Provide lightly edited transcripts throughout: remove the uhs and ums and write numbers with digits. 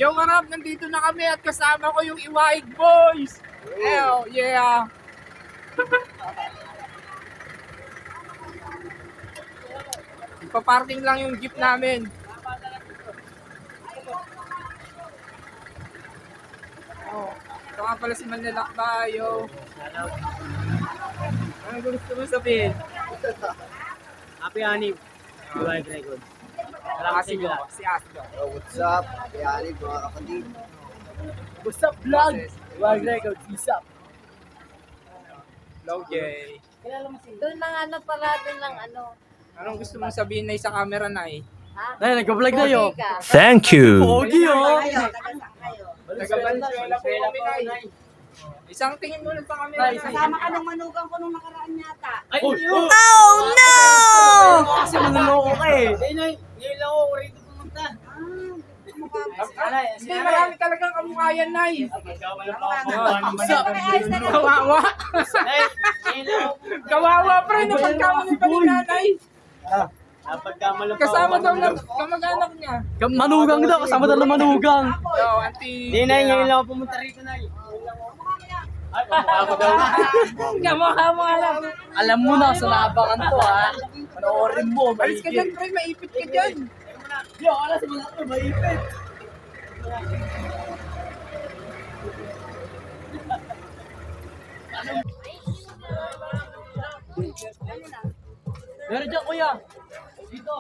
Yo, marap, nandito na kami at kasama ko yung Iwaig Boys. Hell, yeah. Ipaparking lang yung jeep namin. Oh, ito nga pala si Manlalakbayo. Ano gusto mo sabihin? Happy Anib. Iwaig Record. Si Asdo. What's up? Yan, mga kapatid. What's up, vlog? Iwaig Record. What's up? Hello, Jay. Doon lang ano pala, doon lang ano. Anong gusto mong sabihin na sa camera na eh? Ha? Nay, nagka-vlog na yun. Pogi ka. Thank you. Pogi, oh. Nagabansyola po kami na eh. Isang tingin mo lang sa camera na eh. Kasama ka ng manugang ko nung nakaraan yata. Ay, oh no! Kasi manloloko ka eh. Nay, ngayon lang ako rito pumunta. Hindi, marami talagang kamukhayan na eh. Nay, Kawawa. ngayon lang ako pumunta. Kawawa pre, napagkamali pa ni nanay. Napagkamala pa Kasama ako. daw ng kamag-anak niya. Manugang daw, kasama daw ng manugang. Yo, auntie. Hindi, Nay, ngayon lang ako pumunta rito, Nay. Ay, kamukha ko daw. Kamukha mo alam. Alam mo na, sa nabangan to, ha? Panoorin mo, Alis ka dyan pre, maipit ka dyan. Yo, alas mo na ito, maipit. Meron dyan, kuya. Dito.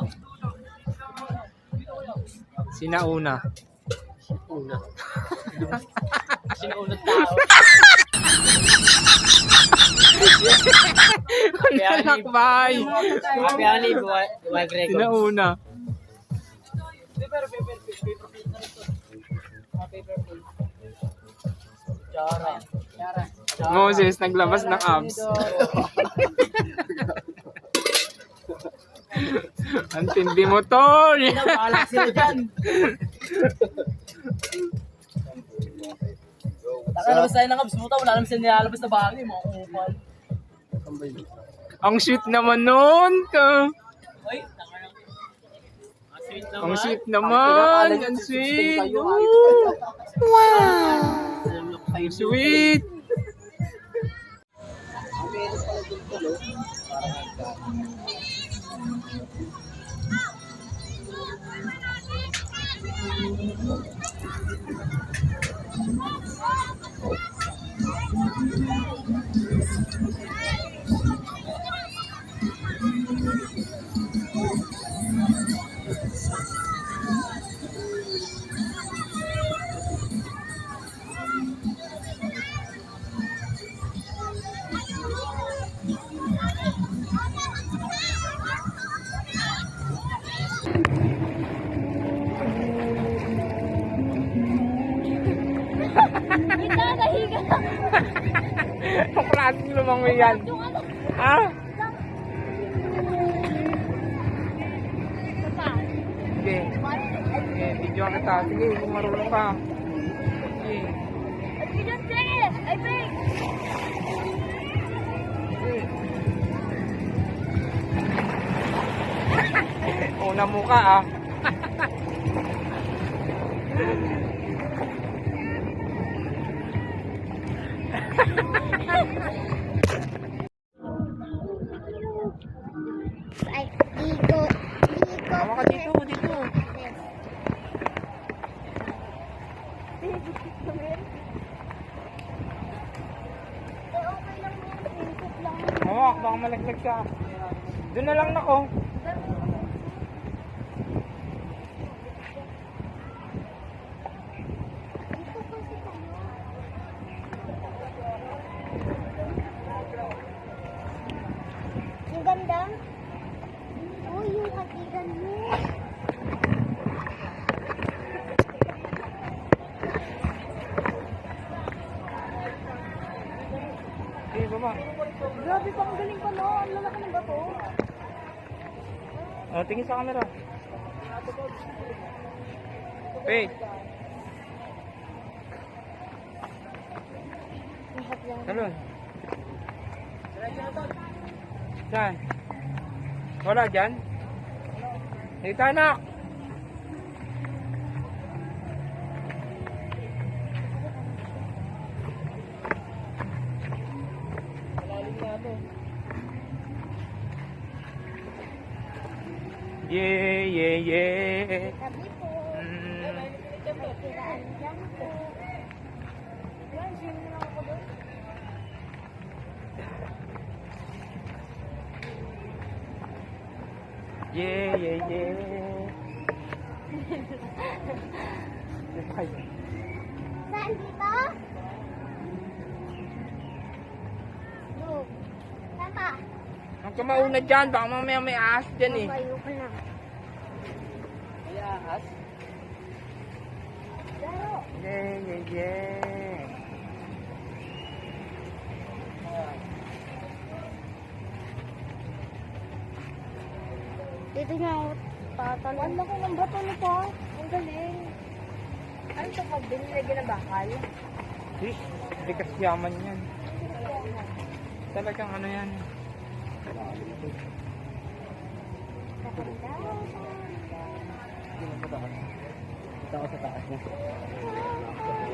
Sinauna. Sinaunod tao. Lakbay. Happy Anib, Iwaig Record. Sinauna. Chara. Moses, naglabas ng abs. Ang tindi mo, tol. Bahala sila dyan. Nakalabas tayo ng abs mo, wala naman sila nilalabas na bagay, mga kupal. Ang sweet naman nun. Ay, Ang sweet naman. Ang sweet. Ang sweet. Kita, nahiga. Ang klaseng lumangoy yan. Ha? Sige. Sige, video kita. Sige, kung marunong ka. Sige. You just did it! I think! Sige. Una muka ah. Ay, dito. Tama ka dito, dito. Okay lang yan. Singkot lang. Hawak, baka malaglag ka. Doon na lang ako. Yung ganda? Uy, yung hatigan mo. Sige, baba. Grabe pa, ang galing pa no. Ang lalaki ng bato. Oh, tingin sa camera. Wait. Salon. Saan? Wala dyan? Dito anak. Yeah, yeah, yeah. Sabi po. Mm. May kiraan dyan po. Yan, gym lang ako doon. Yeah, yeah, yeah. Saan dito? No. Saan ba? Huwag ka mauna dyan, baka mamaya may ahas dyan eh. Mabayo ka na. Laro. Yeah, yeah, yeah. Dito niya ako tatanong. Ang laki ng bato nito. Ang galing. Ano ito pag binilagyan na bakal? Hindi kasi yaman yan. Talagang ano yan. Ito ako sa taas niya.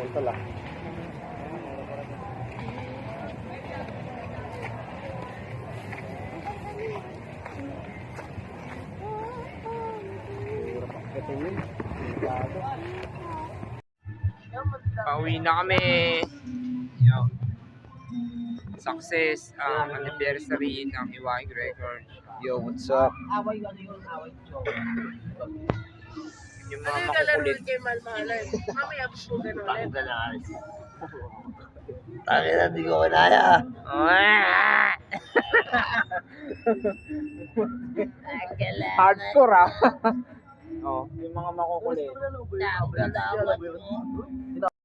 Ito lang. Hirap ang katingin. Delikado. Pauwi na kami. Yo. Success ang anniversary ng Iwaing Record. Yo, what's up? Away ano yun? Away joke. Yung mga makukulit. Kay Malmalan. Mamaya po gano'n ulit. Bakit hindi ko kinaya? Hardcore ah. Oh, yung mga makukulit. Dapat